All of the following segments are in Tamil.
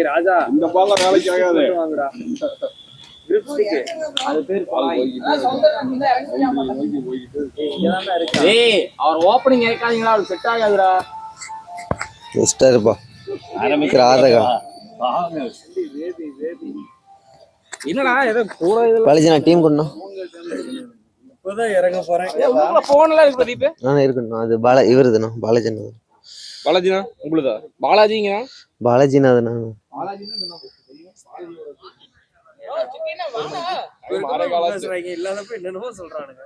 ராஜா இந்த பால்ல வேலைக்கு ஆகாது. அவர் ஓப்பனிங் கேட்காதீங்களா? அவருக்கு செட் ஆகாதுடா. என்னடா ஏதோ கூட பாலாஜி நான் டீம் கொண்டோம். இப்போதான் இறங்க போறேன். உள்ள போன்ல இருக்கு பிரதீப். நான் இருக்கணும். அது இவருதுண்ணா பாலாஜிண்ணா. பாலாஜினா உங்களுதா? பாலாஜிங்க பாலாஜினா அதுண்ணா. இல்லாதப்ப என்னென்னமோ சொல்றானுங்க.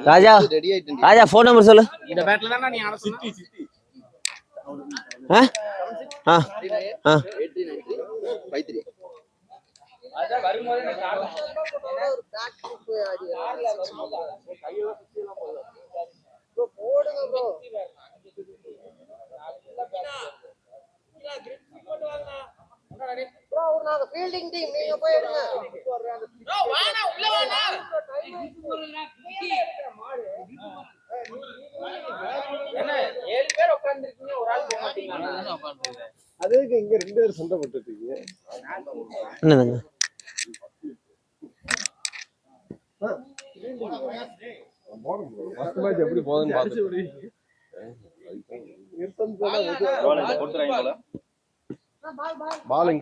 ராஜா ராஜா போன் நம்பர் சொல்லு. இந்த பேட்ல தான நீ ஆன சிட்டி சிட்டி. ராஜா வரும்போது நான் கார்ல ஒரு பேக் போய் ஆடி கையில சுத்திலாம் போல. ப்ரோ போடுங்க ப்ரோ. ப்ரோ நாங்க ஃபீல்டிங் டீம், நீங்க போய் எடுங்க. ப்ரோ வாடா உள்ள வாடா. என்ன 7 பேர் உட்கார்ந்திருக்கீங்க, ஒரு ஆள் போக மாட்டீங்க. அதுக்கு இங்க 2 பேர் சண்டை போட்டுட்டு இருக்கீங்க. என்னங்க எப்படி போகுதுன்னு பாத்து பாலிங்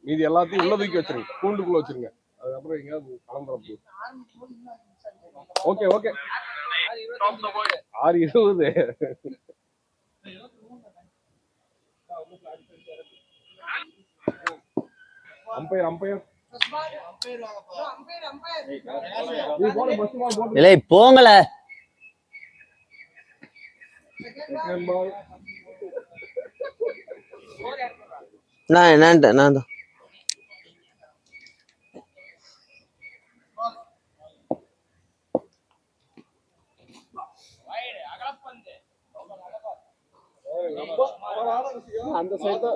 மீதி எல்லாத்தையும் உள்ள தூக்கி வச்சிருங்க, கூண்டுக்குள்ள வச்சிருங்க. அதுக்கப்புறம் எங்கேயாவது கலந்துற. Okay okay 6:20. அம்பையர் இல்லை போங்கல. நான் தான் அந்த சைடு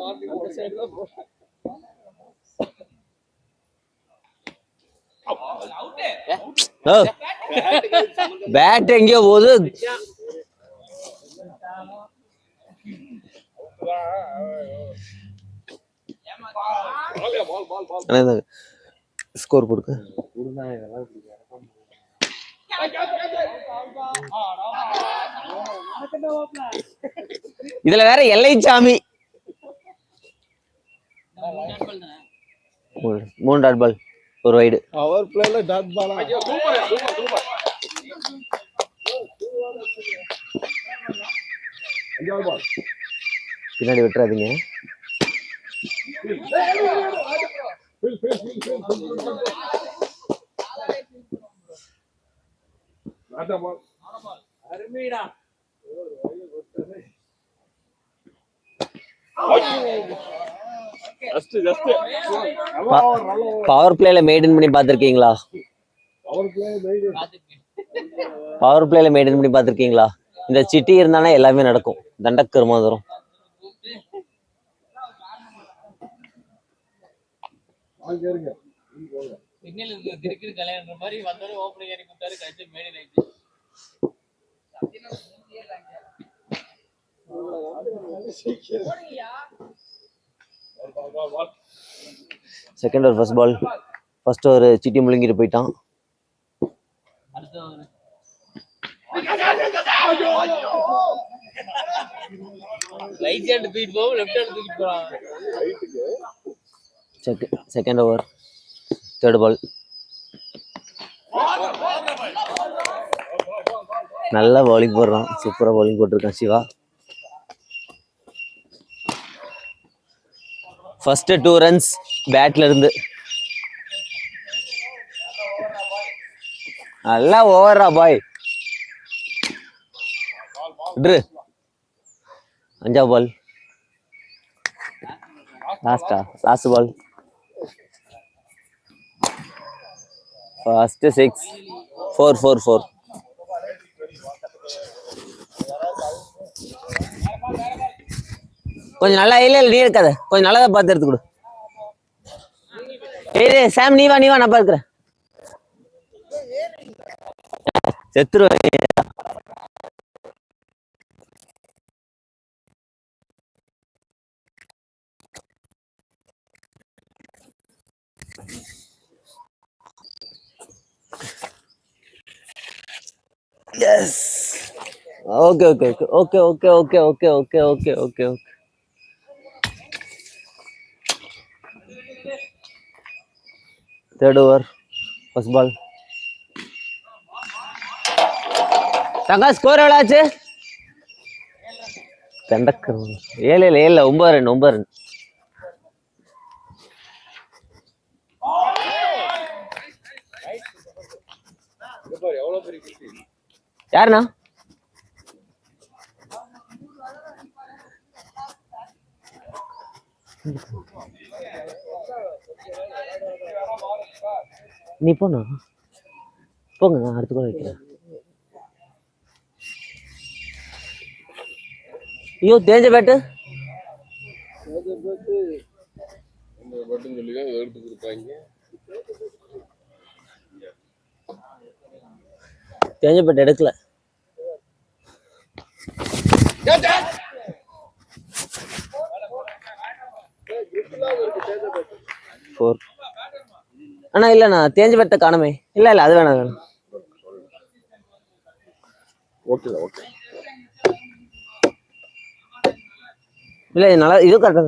பேட் எங்கேயோ போகுது. ஸ்கோர் கொடுக்க இதுல வேற எல்லை சாமி 3 டாட் பால் ஒரு வைடு. அவர் பிளேல dot ball. Super super super. அஞ்சாவது பால் பின்னாடி விட்டுறாதீங்க. அருமைடா. பவர் பிளேல மெயின்டைன் பண்ணி பாத்திருக்கீங்களா? பவர் பிளேல மெயின்டைன் பண்ணி பாத்திருக்கீங்களா? இந்த சிட்டி இருந்தானே எல்லாமே நடக்கும். தண்டக்கர் மாதிரும். Second over first ball. First over Chitti முழுங்கிட்டு போயிட்டான். ரைட் ஹேண்ட் தூக்கி போ, லெஃப்ட் ஹேண்ட் தூக்கி போறான். Second over third ball. நல்லா பவுலிங் போடுறான். சூப்பரா பவுலிங் போட்டிருக்கான் சிவா. ஃபர்ஸ்ட் 2 ரன்ஸ் பேட்ல இருந்து. நல்லா ஓவரா பாய். அஞ்சாவது பால். லாஸ்ட் பால். ஃபர்ஸ்ட் 6. 4. கொஞ்சம் நல்லா இல்ல நீ இருக்காத, கொஞ்சம் நல்லதா பார்த்து எடுத்து கொடு. ஏய் சாம் நீ வா நான் பார்க்கிறேன். செத்துருவேன். Yes. Okay. Third over, first ball. தங்கா ஸ்கோர் எவ்வளோ ஆச்சு? 7 9 ரன். யாருண்ணா? நீ போங்க, நான் அடுத்து கூட வைக்கிறேன். ஐயோ தேஞ்ச பேட்டு எடுக்கல. அண்ணா இல்லண்ணா தேஞ்ச பேட்டை காணுமே. இல்ல அது வேணாம். இல்ல நல்லா இது கரெக்டா.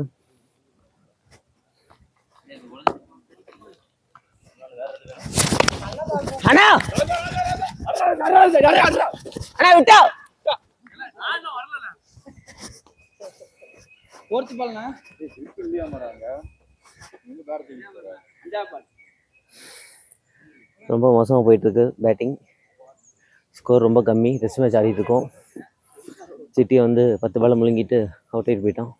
அண்ணா விட்டா ரொம்ப மோசமா போயிட்டு இருக்கு பேட்டிங். ஸ்கோர் ரொம்ப கம்மி. டெஸ்ட் மேட்ச் ஆடிட்டு இருக்கோம். சிட்டி வந்து 10 பால் முழுங்கிட்டு அவுட் ஆயிட்டு போயிட்டான்.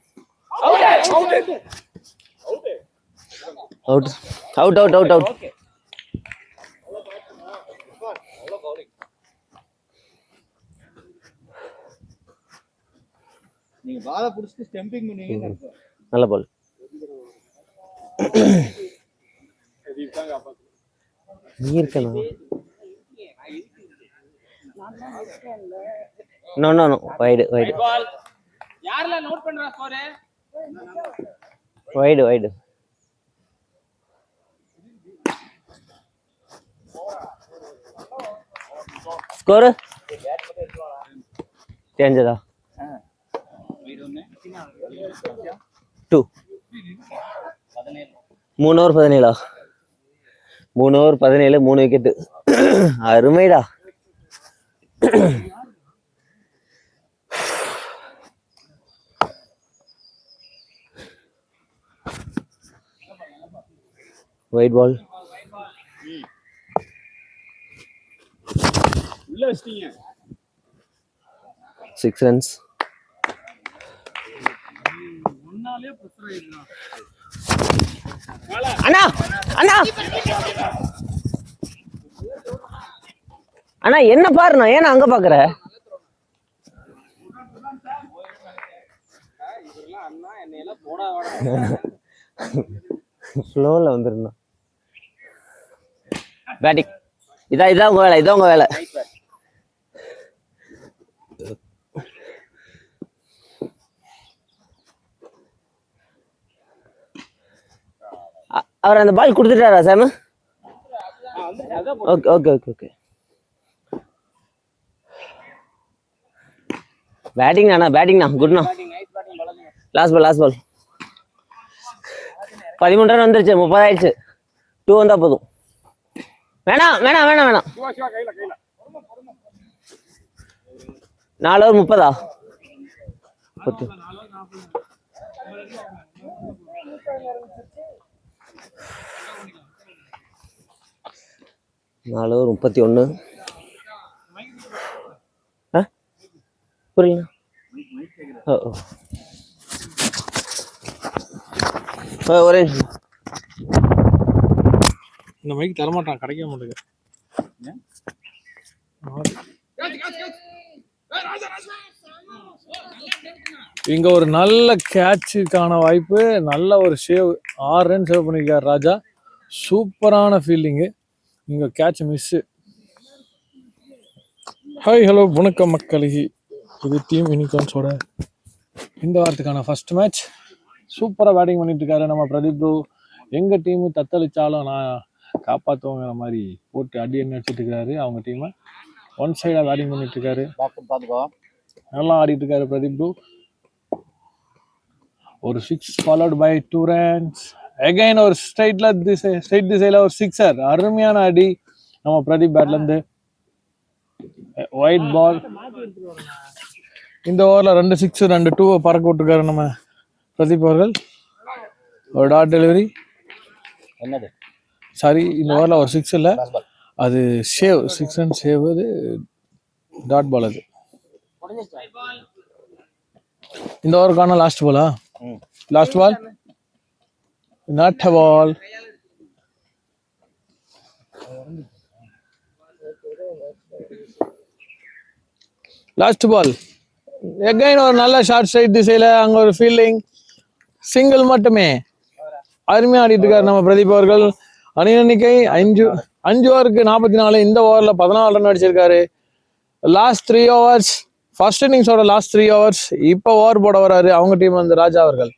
அவுட். நீங்க பால புடிச்சிட்டு ஸ்டம்பிங் பண்ணுவீங்க. நல்ல பால். நீ இருக்கணும். No wide. யாரல நோட் பண்றா ஸ்கோர்? வைடு. ஸ்கோர் தெரிஞ்சதா? 2 3 over 17. 3 over 17 3 விக்கெட்டு. அருமைடா. Wide ball. 6 runs. அண்ணா என்ன பாருண்ணா, ஏன்னா அங்க பாக்குற? ஸ்லோல வந்துருந்தா பேட்டிங். இதான் உங்க வேலை. அவர் அந்த பால் கொடுத்துட்டாரா சாமு? ஓகே. பேட்டிங்ண்ணா குட்ண்ணா. லாஸ்ட் பால் 13 ரன் வந்துருச்சு. 30 ஆயிடுச்சு. 2 வந்தா போதும். வேணாம் 4 over 30. 4 over 31. புரியல. ஒரே இந்த மைக் தரமாட்டான், கிடைக்க மாட்டேங்குது. இங்க ஒரு நல்ல கேட்சுக்கான வாய்ப்பு, நல்ல ஒரு சேவ், 6 ரன் சேவ் பண்ணிருக்காரு ராஜா. சூப்பரான ஃபீல்டிங்கு. இங்க கேட்ச் மிஸ். ஹாய் ஹலோ வணக்கம் மக்களே, இது டீம் யூனிகார்ன்ஸோட இந்த வாரத்துக்கான ஃபர்ஸ்ட் மேட்ச். சூப்பராக பேட்டிங் பண்ணிட்டு இருக்காரு நம்ம பிரதீப் ப்ரோ. எங்கள் டீமு தத்தளிச்சாலும் நான் காப்பாற்றுவோங்கிற மாதிரி போட்டு அடி அடி அடிச்சுட்டு இருக்காரு அவங்க டீமை. ஒன் சைடாக பேட்டிங் பண்ணிட்டு இருக்காரு. நல்லா ஆடிட்டு இருக்காரு பிரதீப் ப்ரோ. ஒரு 6 ஃபாலோட் பை 2 ரன்ஸ். அகைன் ஒரு ஸ்ட்ரைட் திசையில் ஒரு 6. அருமையான அடி நம்ம பிரதீப் பேட்லேருந்து. White ball. இந்த ஓவரில் 2 6 2 2 பறக்க விட்டுருக்காரு நம்ம பிரதீப் அவர்கள். ஒரு டாட் டெலிவரி. என்னது சாரி, இந்த ஓவரில் ஒரு 6 இல்லை, அது சேவ், 6 ரன் சேவ். அது டாட் பால். அது இந்த ஓவருக்கான லாஸ்ட் பாலா? Last ball, not a ball. Last ball. Again ஒரு நல்ல ஷார்ட் ஸ்ட்ரைட் திசையில அங்க ஒரு ஃபீல்டிங், சிங்கிள் மட்டுமே. அருமையா ஆடிட்டு இருக்காரு நம்ம பிரதீப் அவர்கள். அணி எண்ணிக்கை 5 ஓவருக்கு 44. இந்த ஓவர்ல 14 ரன் அடிச்சிருக்காரு. லாஸ்ட் 3 ஓவர்ஸ், ஃபர்ஸ்ட் இன்னிங்ஸோட லாஸ்ட் 3 ஓவர்ஸ். இப்போ ஓவர் போட வராரு அவங்க டீம் வந்து ராஜா அவர்கள்.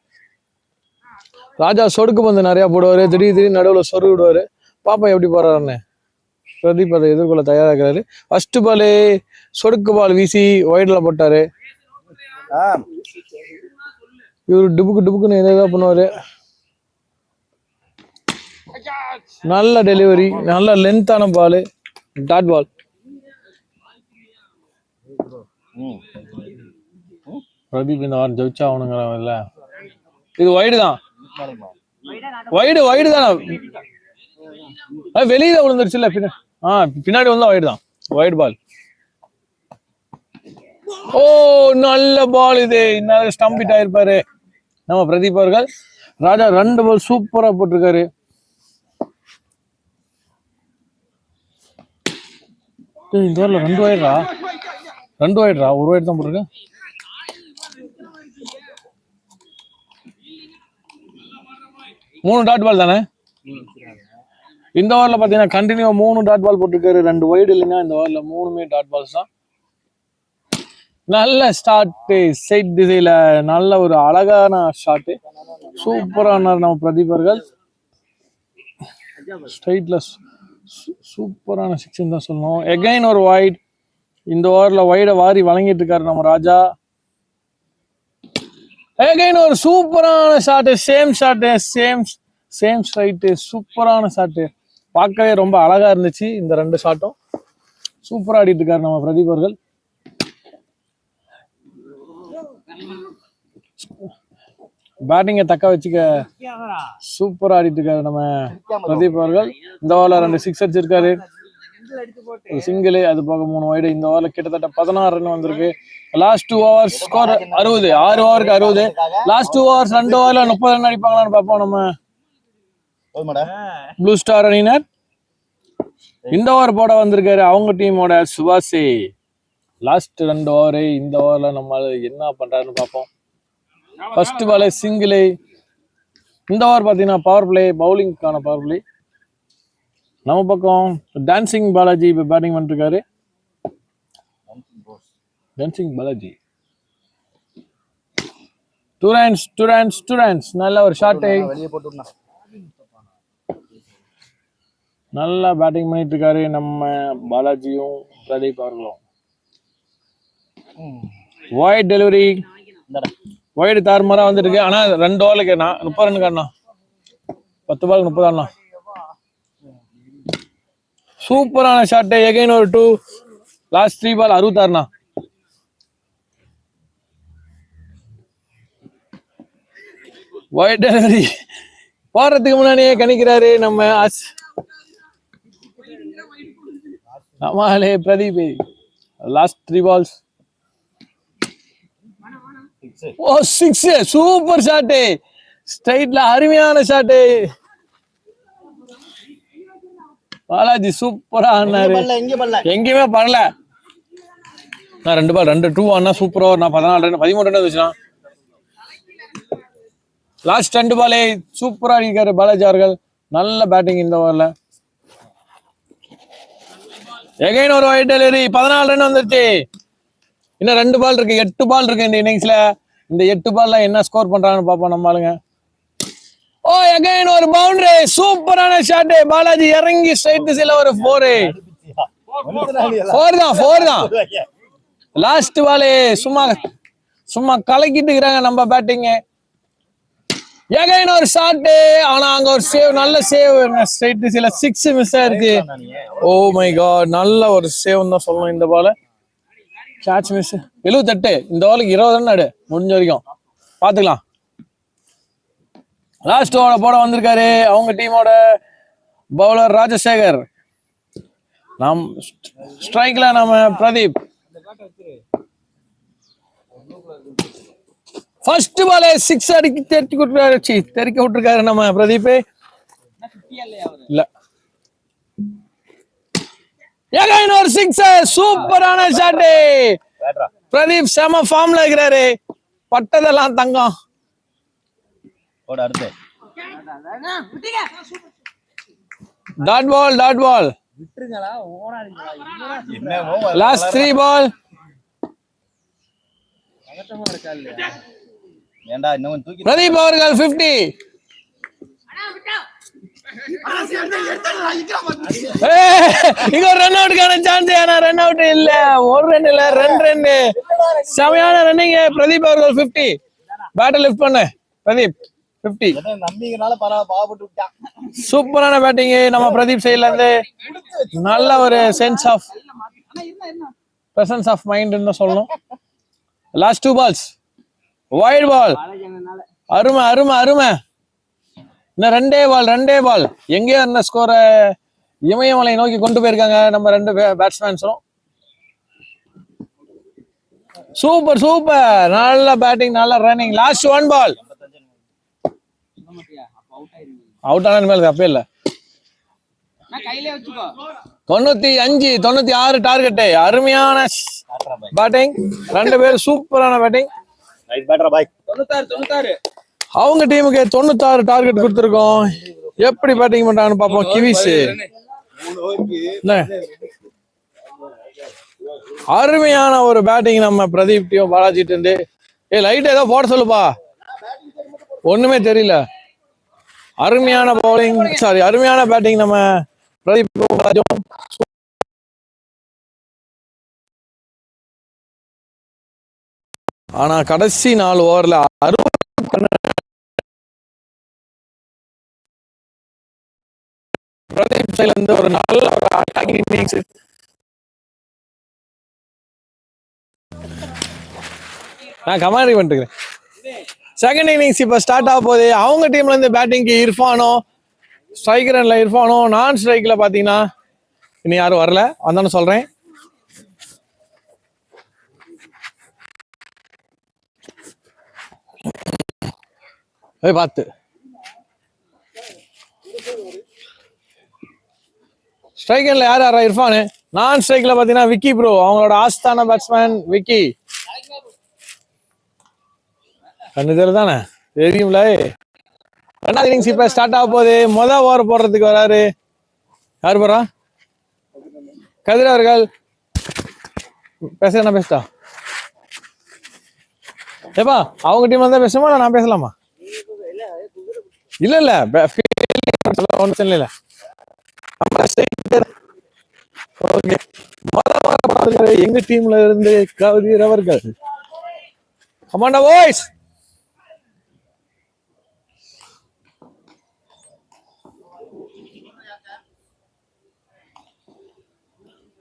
ராஜா சொடுக்கு பந்து நிறைய போடுவாரு, திடீர்னு நடுவில் சொரு விடுவாரு. பாப்பா எப்படி போறாருன்னு. பிரதீப் அதை எதிர்கொள்ள தயாராகிறாரு. ஃபர்ஸ்ட் பால் சொடுக்கு பால் வீசி ஒயிட்ல போட்டாரு. இவரு டுபுக்குன்னு எதாவது பண்ணுவாரு. நல்ல டெலிவரி, நல்ல லென்த்தான பால், டாட் பால். பிரதீப் இந்த வாரம் ஜெயிச்சா அவனுங்கள. இது வைடு தான், வைடு தானே. வெளியில விழுந்துருச்சு இல்ல, பின்னாடி வந்தா வைடு தான், வைட் பால். ஓ நல்ல பால் இது. இன்னும் ஸ்டம்ப் ஹிட் ஆயிருப்பாரு நம்ம பிரதீப் அவர்கள். ராஜா 2 பால் சூப்பரா போட்டிருக்காரு. இந்த ஓவர்ல 2 வைடுறா, 1 வைடு தான் போட்டிருக்கேன். மூணு டாட் பால் தானே இந்த ஓவர்ல பாத்தீங்கன்னா. கண்டினியூ 3 டாட் பால் போட்டிருக்காரு. 2 வைடு இல்லைன்னா இந்த ஓவர்ல 3மே டாட் பால்ஸ் தான். நல்ல ஸ்டார்ட், சைட் திசையில நல்ல ஒரு அழகான ஷாட்டு. சூப்பரான நம்ம பிரதீப் அவர்கள். ஸ்ட்ரைட்ல சூப்பரான 6 தான் சொல்லணும். எகைன் ஒரு வைட். இந்த ஓவர்ல வைட வாரி வழங்கிட்டு இருக்காரு நம்ம ராஜா. எகைன் ஒரு சூப்பரான ஷாட்டு, சேம் ஸ்ட்ரைட்டு, சூப்பரான ஷாட்டு. பார்க்கவே ரொம்ப அழகா இருந்துச்சு இந்த 2 ஷாட்டும். சூப்பரா ஆடிட்டு இருக்காரு நம்ம பிரதீப் அவர்கள். பேட்டிங்கை தக்க வச்சுக்க சூப்பரா ஆடிட்டு இருக்காரு நம்ம பிரதீப் அவர்கள். இந்த ஓவர்ல 2 6 அடிச்சிருக்காரு, ஒரு சிங்கிள், அது போக 3 வைடு. இந்த ஓவர்ல கிட்டத்தட்ட 16 ரன் வந்திருக்கு. லாஸ்ட் 2 ஓவர்ஸ் ஸ்கோர் 60, 6 ஓவருக்கு 60. லாஸ்ட் 2 ஓவர்ஸ் 2 ஓவர்ல 30 ரன் அடிப்பாங்களான்னு பார்ப்போம் நம்ம ப்ளூ ஸ்டார் அணியினர். இந்த ஓவர் போட வந்திருக்காரு அவங்க டீமோட சுபாஷே. Last 2 over. இந்த ஓவர்ல நம்ம என்ன பண்றாருன்னு பார்ப்போம். First ball single. இந்த ஓவர் பார்த்தீங்கன்னா பவர் பிளே, பவுலிங்கான பவர் பிளே. நம்ம பக்கம் டான்சிங் பாலாஜி இப்போ பேட்டிங் பண்ணிருக்காரு. Dancing Balaji 2 runs. நல்ல ஒரு ஷாட், நல்லா பேட்டிங் பண்ணிட்டு இருக்காரு நம்ம பாலாஜியும் பிரதீப் அவர்களும். வைட் டெலிவரி, வைடு தாறுமாறா வந்துட்டு இருக்கு. ஆனா 2 ஓவர்ல 30 ரன் காரணம், 10 பால் 30 ஆனா. சூப்பரான ஷாட். எகைன் ஒரு 2. லாஸ்ட் 3 பால் 66. வைட் டெலிவரி போறதுக்கு முன்னாடியே கணிக்கிறாரு நம்ம ஆமாலே பிரதீப். Last 3 balls. ஓ 6, சூப்பர் ஷாட், ஸ்ட்ரைட்ல அருமையான ஷாட். பாலாஜி சூப்பரா ஆனாரு, எங்கேயுமே பண்ணல. நான் 2 பால் 2 2 சூப்பர் ஓவர். நான் 14 ரன் 13 ரன் வந்துச்சுனா. லாஸ்ட் 2 பாலே சூப்பரா அடிக்காரு பாலாஜி அவர்கள். நல்ல பேட்டிங் இந்த ஓவர்ல. எகைன் ஒரு வைட் டெலிவரி. 14 ரன் வந்துருச்சு. இன்னும் 2 பால் இருக்கு. 8 பால் இருக்கு இந்த இன்னிங்ஸ்ல. இந்த 8 பால்ல என்ன ஸ்கோர் பண்றாங்கன்னு பாப்போம் நம்ம ஆளுங்க. ஓ எகைன் ஒரு பவுண்டரி. சூப்பரான ஷாட். பாலாஜி இறங்கி ஸ்ட்ரைட் திசையில ஒரு 4 தான். லாஸ்ட் பால் சும்மா கலக்கிட்டு இருக்காங்க நம்ம பேட்டிங். எகைன் ஒரு ஷாட். ஆனா அங்க ஒரு சேவ். நல்ல சேவ். ஸ்ட்ரைட் திசையில 6 மிஸ் ஆயிருச்சு. Oh my God. நல்ல ஒரு சேவ் தான் சொல்லணும் இந்த பால். Catch miss. 78. இந்த பாலுக்கு 20 ரன் ஆடு முடிஞ்ச வரைக்கும் பாத்துக்கலாம். லாஸ்ட் ஓவர் போட வந்திருக்காரு அவங்க டீமோட பவுலர் ராஜசேகர். நம் ஸ்ட்ரைக்ல நம்ம பிரதீப். ஃபர்ஸ்ட் பாலே 6 அடிக்கு தெறிக்க விட்டுருக்காரு நம்ம பிரதீப். இல்ல எகைன் ஒரு 6. சூப்பரான ஷாட். பிரதீப் செம ஃபார்ம்ல இருக்கிறாரு. பட்டதெல்லாம் தங்கம். Dot ball. Last 3 ball. Pradeep அவர்கள் 50. இங்க ஒரு ரன் அவுட்டுக்கான சான்ஸ். ஆனா ரன் அவுட் இல்ல. ஒரு ரன் இல்ல 2 ரன். செமையான ரன்னிங். பிரதீப் அவர்கள் 50. பேட்டை லிஃப்ட் பண்ணு பிரதீப். 50. சூப்பரான பேட்டிங் நம்ம பிரதீப் சைட்ல இருந்து. நல்ல ஒரு sense of presence of mind சொல்லணும். Last 2 balls. Wide ball. அருமை. இன்னும் 2 பால். எங்கேயோ இருந்த ஸ்கோரை இமயமலை நோக்கி கொண்டு போயிருக்காங்க நம்ம 2 பேட்ஸ்மேன்ஸும். சூப்பர். நல்ல பேட்டிங் நல்ல ரன்னிங். லாஸ்ட் 1 பால். அவுட் ஆன மேல அப்பே இல்ல. 95 96 டார்கெட். அருமையான பேட்டிங். 2 பேர் சூப்பரான பேட்டிங். 96. அவங்க டீமுக்கு 96 டார்கெட் கொடுத்துருக்கோம். எப்படி பேட்டிங் பண்றாங்கன்னு பாப்போம். கிவிஸ் அருமையான ஒரு பேட்டிங் நம்ம பிரதீப் டீம் பாலாஜிட்டு இருந்து. லைட் ஏதோ போட சொல்லுப்பா. ஒண்ணுமே தெரியல. அருமையான பவுலிங் அருமையான பேட்டிங் நம்ம பிரதீப் பாலாஜும். ஆனா கடைசி 4 ஓவர்ல 60 பிரதீப் சைட்ல இருந்து ஒரு நல்ல ஒரு அட்டாக்கிங் இன்னிங்ஸ். நான் கமாண்டரி பண்ணிட்டு செகண்ட் இன்னிங்ஸ் இப்ப ஸ்டார்ட் ஆக போகுது. அவங்க டீம்ல இருந்து பேட்டிங்க்கு இர்ஃபானோ, ஸ்ட்ரைக்கர் ரன்ல இர்ஃபானோ, நான் ஸ்ட்ரைக்ல பாத்தீங்கன்னா இன்னும் யாரும் வரல. வந்தானு சொல்றேன். பார்த்து ஸ்ட்ரைக்கர்ல யாரா இர்ஃபானு. நான் ஸ்ட்ரைக்ல பாத்தீங்கன்னா விக்கி ப்ரோ, அவங்களோட ஆஸ்தான பேட்ஸ்மேன் விக்கி. கண்ணுதல் தானே தெரியும்ல. 2வது இன்னிங்ஸ் இப்ப ஸ்டார்ட் ஆக போகுது. முதல் ஓவர் போடுறதுக்கு வராரு. யாரு போறா? கதிர் அவர்கள். பேசுறா பேசிட்டா ஏப்பா அவங்க டீம் தான் பேசணுமா நான் பேசலாமா? இல்ல ஒன்றும் இல்ல. ஓகே, எங்க டீம்ல இருந்து கதிர் அவர்கள். கமாண்டா வாய்ஸ்.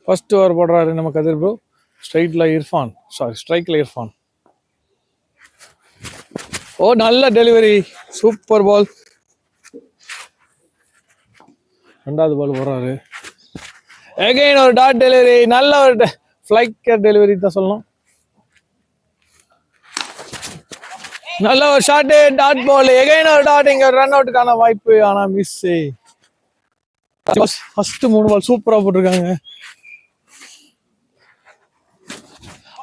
ஃபர்ஸ்ட் ஓவர் போடுறாரு நம்ம கதிர் ப்ரோ. ஸ்ட்ரைக்ல இர்ஃபான். ஓ நல்ல டெலிவரி, சூப்பர் பால். 2வது பால் போடுறாரு. அகைன் ஒரு டாட் டெலிவரி, நல்ல ஒரு ஃபிளைக்கர் டெலிவரி தான் சொல்லணும். நல்ல ஒரு ஷாட், டாட் பால். எகைன் ஒரு டாட். இங்க ரன் அவுட்டுக்கான வாய்ப்பு, ஆனா மிஸ். ஃபர்ஸ்ட் 3 பால் சூப்பரா போட்டிருக்காங்க.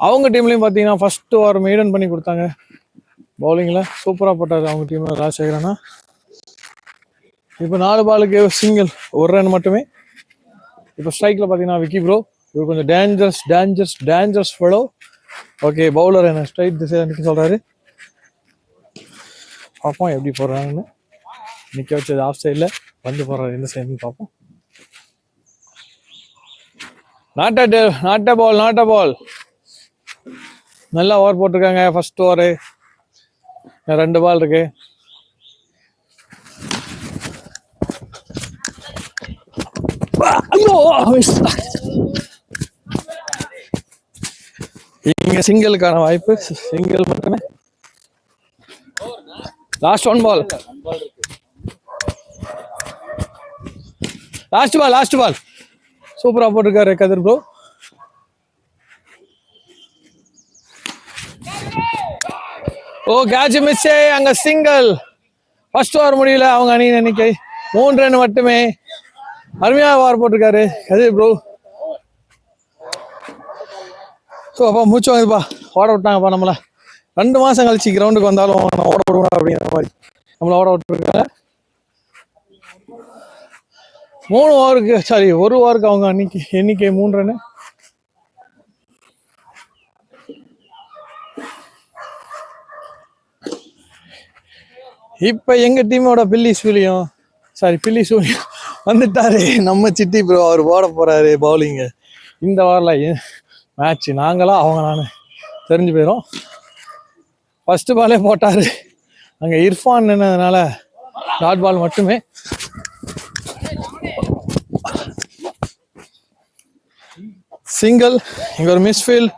அவங்க டீம்லயும் பாத்தீங்கன்னா ஃபர்ஸ்ட் ஓவர் மெய்டன் பண்ணி கொடுத்தாங்க. பவுலிங்ல சூப்பரா போட்டாரு அவங்க டீம்ல ராஜசேகரனா. இப்போ 4 பாலுக்கு சிங்கிள், 1 ரன் மட்டுமே. இப்போ ஸ்ட்ரைக்ல பாத்தீங்கன்னா விக்கி ப்ரோ, இவர் கொஞ்சம் டேஞ்சரஸ் ஃபெலோ. ஓகே, பவுலர் என்ன ஸ்ட்ரைட் திசையில நிக்க சொல்றாரு. பார்ப்போம் எப்படி போடுறாங்கன்னு. நிக்க வச்சது ஆஃப் சைட்ல, வந்து போடுறாரு எந்த சைடுன்னு பார்ப்போம். நாட் அ பால். நல்லா ஓவர் போட்டிருக்காங்க. ஃபர்ஸ்ட் ஓவரு 2 பால் இருக்கு. இங்க சிங்கிளுக்கான வாய்ப்பு, சிங்கிள் மட்டுமே. லாஸ்ட் 1 பால். லாஸ்ட் பால் சூப்பரா போட்டிருக்காரு கதிர் ப்ரோ. ஓ, கேட்ச் மிஸ். அங்க சிங்கிள். ஃபர்ஸ்ட் ஓவர் முடியல அவங்க அணி எண்ணிக்கை 3 ரன் மட்டுமே. அருமையா ஓவர் போட்டிருக்காரு கதிர் ப்ரோ. ஸோ அப்பா மூச்சு வாங்குதுப்பா, ஓட விட்டாங்கப்பா நம்மள. 2 மாசம் கழிச்சு கிரவுண்டுக்கு வந்தாலும் ஓட விடுவோம் அப்படிங்கிற மாதிரி நம்மள ஓட விட்டுருக்காங்க. 1 ஓவருக்கு அவங்க எண்ணிக்கை 3 ரன். இப்ப எங்க டீமோட பில்லி சூலியம் வந்துட்டாரு. நம்ம சிட்டி ப்ரோ, அவர் போட போறாரு பவுலிங். இந்த வாரில் மேட்ச் நாங்களா அவங்க தெரிஞ்சு போயிடும். ஃபர்ஸ்ட் பாலே போட்டாரு. அங்க இர்ஃபான் என்னதுனால டாட் பால் மட்டுமே. சிங்கிள். இங்க ஒரு மிஸ்ஃபீல்ட்,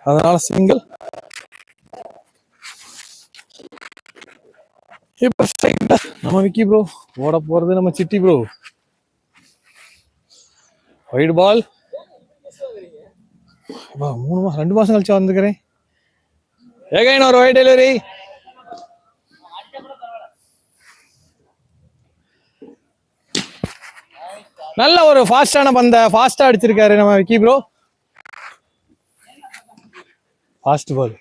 அதனால சிங்கிள். இப்ப நம்ம விக்கி ப்ரோ ஓட போறது, நம்ம சிட்டி ப்ரோ. White ball. 2 மாசம் கழிச்சு வந்துக்கிறேன். எகைன் ஒரு ஒயிட் டெலிவரி. நல்ல ஒரு ஃபாஸ்டான பந்த ஃபாஸ்டா அடிச்சிருக்காரு நம்ம விக்கி ப்ரோ. Fast ball.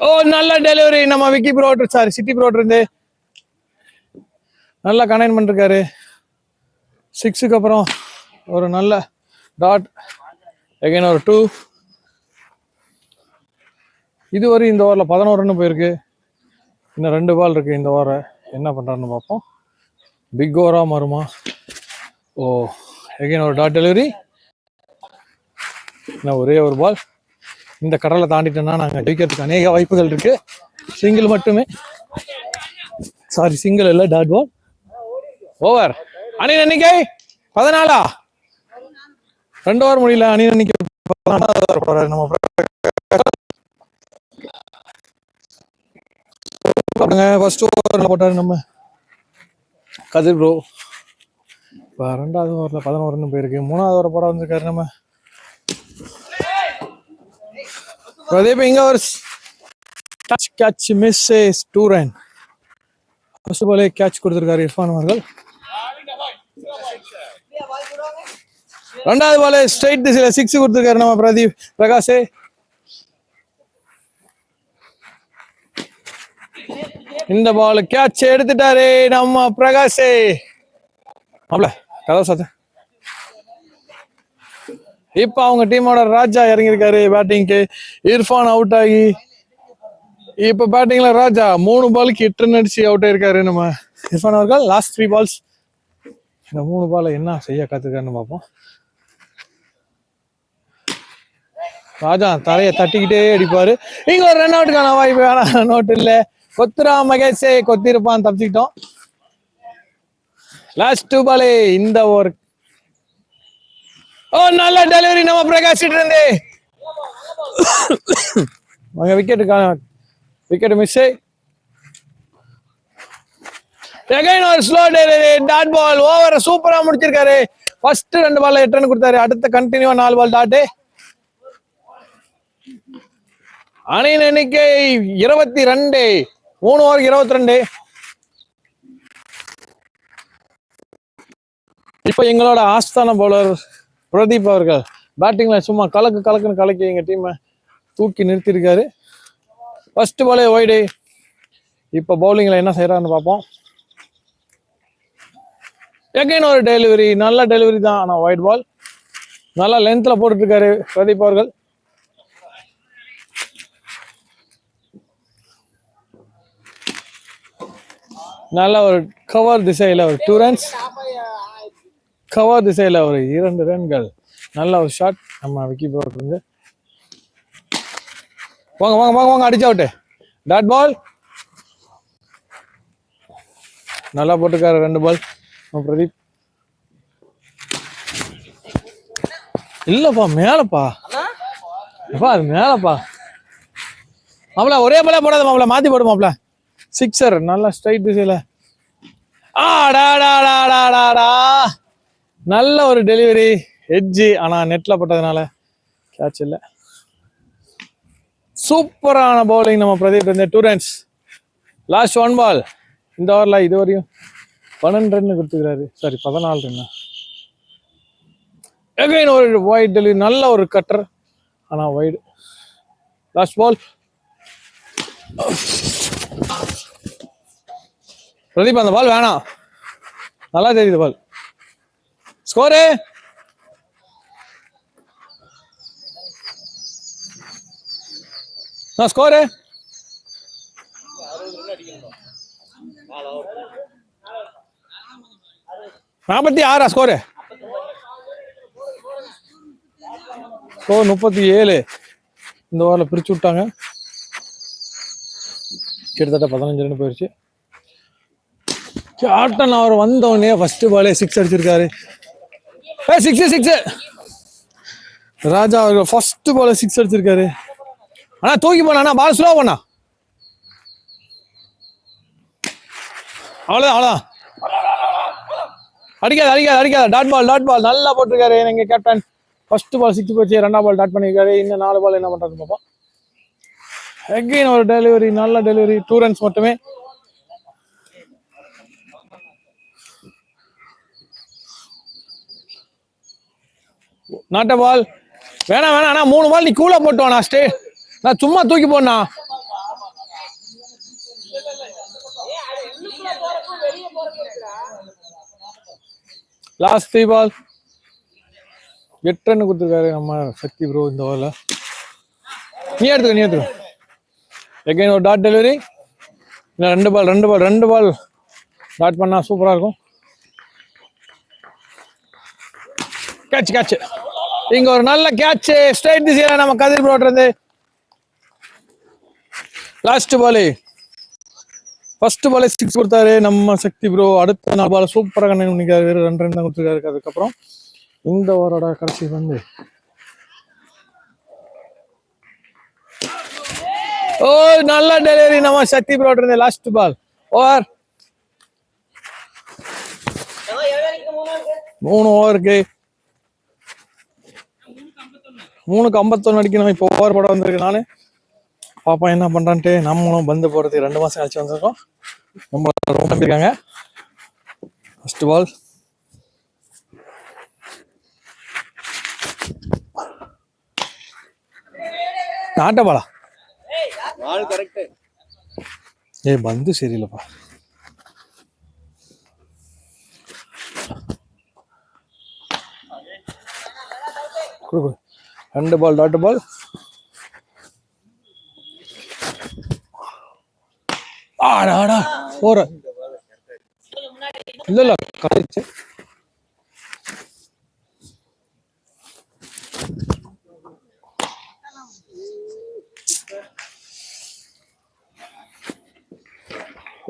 ஓ, நல்ல டெலிவரி நம்ம விக்கி ப்ரோ, சிட்டி ப்ரோ இருந்து நல்லா கனெக்ட் பண்ணிருக்காரு. 6க்கு அப்புறம் ஒரு நல்ல டாட். எகைன் ஒரு 2. இதுவரை இந்த ஓவரில் 11 ரன் போயிருக்கு. இன்னும் 2 பால் இருக்கு. இந்த ஓவரை என்ன பண்றாருன்னு பார்ப்போம். பிக் ஓவரா மாறுமா? ஓ, எகைன் ஒரு டாட் டெலிவரி. இன்னும் ஒரே ஒரு பால். இந்த கடலை தாண்டிட்டோம்னா நாங்கள் ஜெயிக்கிறதுக்கு அநேக வாய்ப்புகள் இருக்கு. சிங்கிள் மட்டுமே, சிங்கிள் இல்லை, டாட் பால். ஓவர். அணி எண்ணிக்கை 14. 2 ஓவர் முடியல. அணி எண்ணிக்கை 14 போறாரு நம்ம. ஃபர்ஸ்ட் ஓவர்ல போட்டாரு நம்ம கதிர் ப்ரோ. இப்போ 2வது ஓவரில் 11 ரன் போயிருக்கு. 3வது ஓவர் போட வந்திருக்காரு நம்ம பிரதீப். இங்க ஒரு கேட்ச் மிஸ், 2 ரன். ஃபர்ஸ்ட் பாலே கேட்ச் கொடுத்திருக்காரு இர்ஃபான் அவர்கள். 2வது பாலே ஸ்ட்ரைட் திசையில 6 கொடுத்திருக்காரு நம்ம பிரகாஷ். இந்த பால் கேட்ச் எடுத்துட்டாரு நம்ம பிரகாஷ். கதவு சாத்த. இப்ப அவங்க டீமோட ராஜா இறங்கியிருக்காரு பேட்டிங்க்கு. இர்ஃபான் அவுட் ஆகி இப்ப பேட்டிங்ல ராஜா 3 பாலுக்கு 8 ரன் அடிச்சு அவுட் ஆயிருக்காரு நம்ம இர்ஃபான் அவர்கள். Last 3 balls. இந்த 3 பால் என்ன செய்ய காத்துக்காருன்னு பார்ப்போம். ராஜா தலையை தட்டிக்கிட்டே அடிப்பாரு. இங்க ஒரு ரன் அவுட்டுக்கான வாய்ப்பு. வேணாம், ரன் அவுட் இல்ல. கொத்துரா மகேஷே கொத்திருப்பான், தப்பிச்சுக்கிட்டோம். லாஸ்ட் 2 பாலே இந்த ஓவர். ஓ, நல்ல டெலிவரி நம்ம பிரகாஷ் இருந்து. Wicket miss. எகைன் ஒரு slow delivery, dot ball. Over சூப்பரா முடிச்சிருக்காரு. ஃபர்ஸ்ட் 2 பால்ல 8 ரன் கொடுத்தாரு. அடுத்த கண்டினியூவா 4 பால் டாட். அணியின் எண்ணிக்கை 22. 3 ஓவருக்கு 22. இப்ப எங்களோட ஆஸ்தான பவுலர் பிரதீப் அவர்கள் பேட்டிங்ல சும்மா கலக்குன்னு கலக்கி எங்க டீமை தூக்கி நிறுத்திருக்காரு. ஃபர்ஸ்ட் பாலே ஒய்டு. இப்போ பவுலிங்ல என்ன செய்யறாருன்னு பார்ப்போம். எகைன் ஒரு டெலிவரி, நல்ல டெலிவரி தான், ஆனால் ஒயிட் பால். நல்லா லென்த்ல போட்டுட்டு இருக்காரு பிரதீப் அவர்கள். நல்ல ஒரு கவர் திசையில ஒரு 2 runs, கவர் திசையில ஒரு 2 ரன்கள். நல்ல ஒரு ஷாட் நம்ம விக்கி ப்ரோ இருந்து. வாங்க வாங்க வாங்க வாங்க, அடிச்சு அவுட்டு. டாட் பால் நல்லா போட்டுக்காரு. 2 பால் பிரதீப். இல்லப்பா மேலப்பா, அது மேலப்பா. மாப்பிள ஒரே பாலே போடாத மாப்பிள, மாத்தி போடு மாப்பிள. சிக்ஸர், நல்லா ஸ்ட்ரைட் திசையில. நல்ல ஒரு டெலிவரி, எட்ஜி, ஆனா நெட்ல போட்டதுனால கேட்ச் இல்லை. சூப்பரான பவுலிங் நம்ம பிரதீப் இருந்து. 2 runs, லாஸ்ட் 1 ball. இந்த ஓவர்ல இதுவரையும் 12 ரன் கொடுத்துக்கிறாரு, சாரி 14 ரன். எகைன் ஒரு வைட் டெலிவரி, நல்ல ஒரு கட்டர், ஆனா வைடு. Last ball. பிரதீப் அந்த பால் வேணாம், நல்லா தெரியுது ball. Score score 46 score. Score 37. இந்த ஓவரில் பிரிச்சு விட்டாங்க. கிட்டத்தட்ட 15 ரன் போயிடுச்சு. கேப்டன் அவர் வந்தவொடனே ஃபர்ஸ்ட் பாலே 6 அடிச்சிருக்காரு. 6 ராஜா அவர்கள் ஃபர்ஸ்ட் பாலே 6 அடிச்சிருக்காரு. ஆனா தூக்கி போனா, பால் ஸ்லோ பண்ணா, அவ்வளவுதான். அடிக்காத. டாட் பால் நல்லா போட்டிருக்காரு எங்க கேப்டன். ஃபர்ஸ்ட் பால் 6 போச்சு, 2ஆம் பால் டாட் பண்ணிருக்காரு. இன்னும் 4 பால் என்ன பண்றது பார்ப்போம். அகைன் ஒரு டெலிவரி, நல்ல டெலிவரி. 2 runs மட்டுமே. நாட்ட பால் வேணாம். ஆனா 3 பால் நீ கூலா போட்டு வானா, ஸ்டே. நான் சும்மா தூக்கி போனா. லாஸ்ட் 3 ball, 8 ரன் கொடுத்துருக்காரு நம்ம சக்தி ப்ரோ இந்த ஓவர்ல. நீ எடுத்துக்க. எகைன் ஒரு டாட் டெலிவரி. இன்னும் 2 பால் டாட் பண்ணா சூப்பரா இருக்கும். கேட்ச். இங்க ஒரு நல்ல கேட்ச், ஸ்ட்ரைட் திசையில நம்ம கதிர் ப்ரோ இருந்து. லாஸ்ட் பால், ஃபர்ஸ்ட் பால் 6 கொடுத்தாரு நம்ம சக்தி ப்ரோ. அடுத்த 4 பால் சூப்பராக கண்ணு பண்ணிக்காரு. 2 ரன் தான் கொடுத்துருக்காரு. அதுக்கப்புறம் இந்த ஓவரோட கடைசி வந்து நல்ல டெலிவரி நம்ம சக்தி ப்ரோ இருந்து. Last ball over. 3 ஓவருக்கு 3:51 அடிக்கணும். இப்போ ஓவர் போட வந்திருக்கு. நானு பாப்பா என்ன பண்றான்ட்டு. நம்மளும் பந்து போடுறதுக்கு 2 மாசம் கழிச்சு வந்திருக்கோம். நம்ம ரொம்ப நம்பிருக்காங்க. ஃபர்ஸ்ட் பால் நாட்ட பாலா, பந்து சரியில்லைப்பா. கொடு. 2 பால் டாட் பால். போற இல்ல கழிச்சு.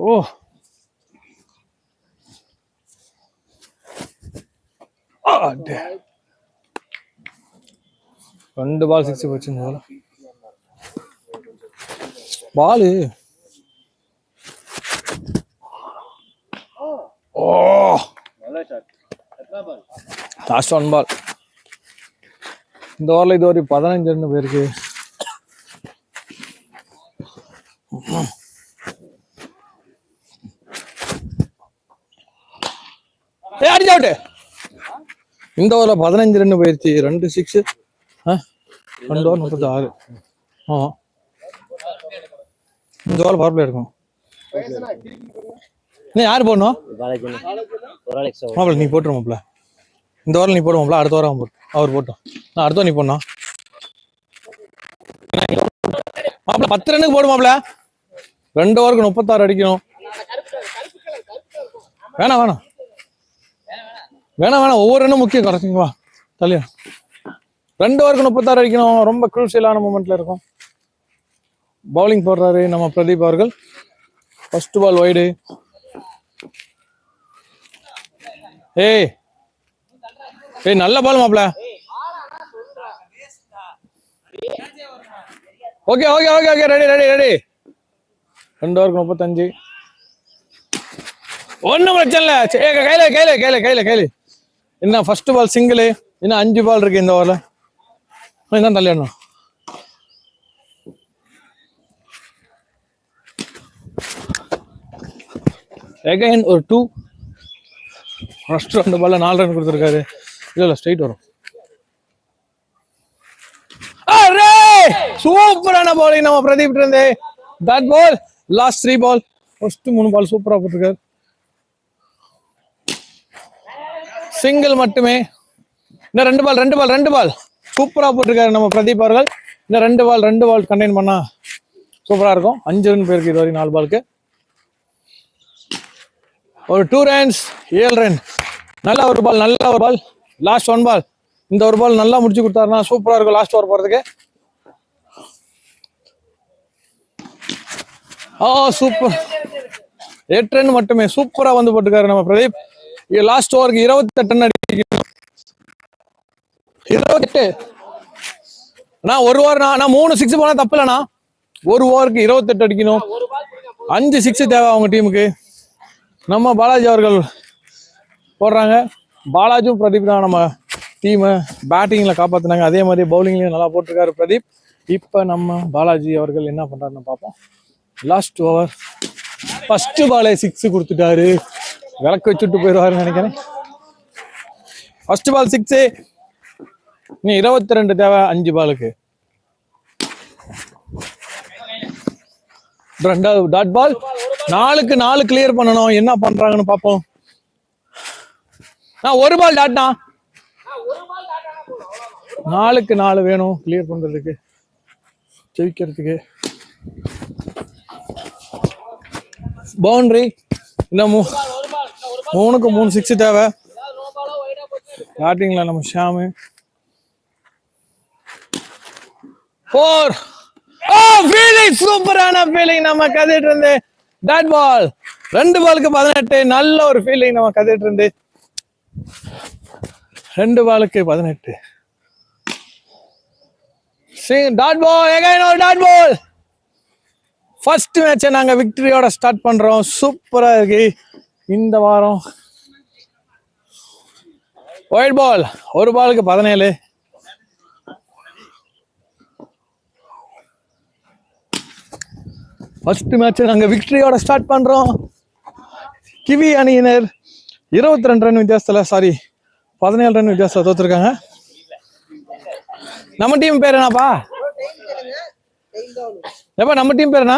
ஓ 2 பால் 6 போச்சு. பாலு லாஸ்ட் 1 பால். இந்த ஓவரில் இது ஒரு 15 ரன் போயிருக்கு. அடிச்சு அவுட்டு. இந்த ஓவரில் 15 ரன் போயிடுச்சு, 2 6. 2 ஓவர் 36. ஆமாம், இந்த ஓவர் பவர் பிளே இருக்கும். இன்னும் யார் போடணும்? பாலாஜி ஒரு ஆள் எக்ஸ்ட்ரா. மாப்பிள்ள நீ போட்டுரு மாப்பிள்ள. இந்த ஓவரில் நீ போடுவோம்ல, அடுத்த ஓவர் அவன் போட்டு அவர் போட்டோம். நான் அடுத்த நீ போடணும் மாப்பிள்ள. 10 ரன்னுக்கு போடு மாப்பிள்ள. 2 ஓவருக்கு 36 அடிக்கணும். வேணாம் வேணாம் வேணாம் வேணாம், ஒவ்வொரு ரன்னும் முக்கியம். குறைச்சிங்களா தள்ளியா. 2 ஓவருக்கு 36 அடிக்கணும். ரொம்ப குரூசியலான மூமெண்ட்ல இருக்கும். பவுலிங் போடுறாரு நம்ம பிரதீப் அவர்கள். First ball wide. ஏய் ஏய், நல்ல பால் மாப்பிள்ள. Okay okay okay okay, ready ready ready. 2 ஓவருக்கு 35. ஒன்றும் பிரச்சனை இல்லை. கையில கையில கையில கையில கையில. என்ன ஃபர்ஸ்ட் பால் சிங்கிள். இன்னும் 5 பால் இருக்கு இந்த ஓவரில். என்ன தள்ளிடணும். அகைன் ஒரு 2. ஃபர்ஸ்ட் 2 பால்ல 4 ரன் கொடுத்துருக்காரு. இல்ல ஸ்ட்ரைட் வரும். சூப்பரான பாலிங் நம்ம பிரதீப் இருந்தே. That ball last 3 ball. First 3 ball சூப்பரா போட்டிருக்காரு. சிங்கிள் மட்டுமே. இன்னும் 2 பால் 2 பால் சூப்பரா போட்டிருக்காரு நம்ம பிரதீப் அவர்கள். இன்னும் 2 பால் கண்டெயின் பண்ணா சூப்பரா இருக்கும். 5 ரன் போயிருக்கு இது வரைக்கும் 4 பாலுக்கு. ஒரு 2 ரன்ஸ் 7 ரன். நல்ல ஒரு பால். லாஸ்ட் 1 பால். இந்த ஒரு பால் நல்லா முடிச்சு கொடுத்தாருன்னா சூப்பரா இருக்கும் லாஸ்ட் ஓவர் போறதுக்கு. சூப்பர். 8 ரன் மட்டுமே. சூப்பரா வந்து போட்டுருக்காரு நம்ம பிரதீப். லாஸ்ட் ஓவருக்கு 28 ரன் அடிக்கணும். 28. நான் ஒரு ஓவர் நான் 3 6 போனா தப்பு இல்லைண்ணா. ஒரு ஓவருக்கு 28 அடிக்கணும். 5 6 தேவை அவங்க டீமுக்கு. நம்ம பாலாஜி அவர்கள் போடுறாங்க. பாலாஜியும் பிரதீப் தான் நம்ம டீமை பேட்டிங்ல காப்பாத்தினாங்க. அதே மாதிரி பவுலிங்லயும் நல்லா போட்டிருக்காரு பிரதீப். இப்ப நம்ம பாலாஜி அவர்கள் என்ன பண்றாருன்னு பார்ப்போம். லாஸ்ட் ஓவர் ஃபர்ஸ்ட் பாலே 6 கொடுத்துட்டாரு. விளக்கு வச்சுட்டு போயிடுவாருன்னு நினைக்கிறேன். First ball 6. நீ 22 தேவை 5 பாலுக்கு. 2வது டாட் பால். 4க்கு 4 கிளியர் பண்ணணும். என்ன பண்றாங்கன்னு பார்ப்போம். ஒரு பால் டாட்னா. 4க்கு 4 வேணும் கிளியர் பண்றதுக்கு, ஜெயிக்கிறதுக்கு. பவுண்டரி. இன்னும் 3க்கு 3 6 தேவை. பேட்டிங்ல நம்ம ஷாமு 4. ஃபீலிங் சூப்பரான ஃபீலிங் நம்ம கதைட்டு இருந்து. Dot ball. 2 பாலுக்கு 18. நல்ல ஒரு ஃபீலிங் நம்ம கதைட்டு இருந்து. 2 பாலுக்கு 18. Dot ball. எகைன் ஒரு டாட் பால். ஃபர்ஸ்ட் மேட்சை நாங்க விக்டரியோட ஸ்டார்ட் பண்றோம். சூப்பரா இருக்கு இந்த வாரம். White ball. ஒரு பாலுக்கு 17. ஃபர்ஸ்ட் மேட்சை நாங்க விக்டரியோட ஸ்டார்ட் பண்றோம். கிவி அணியினர் 22 ரன் வித்தியாசத்துல 17 ரன் வித்தியாசத்துல தோத்துருக்காங்க. நம்ம டீம் பேர் என்னப்பா? எப்ப நம்ம டீம் பேர் என்ன?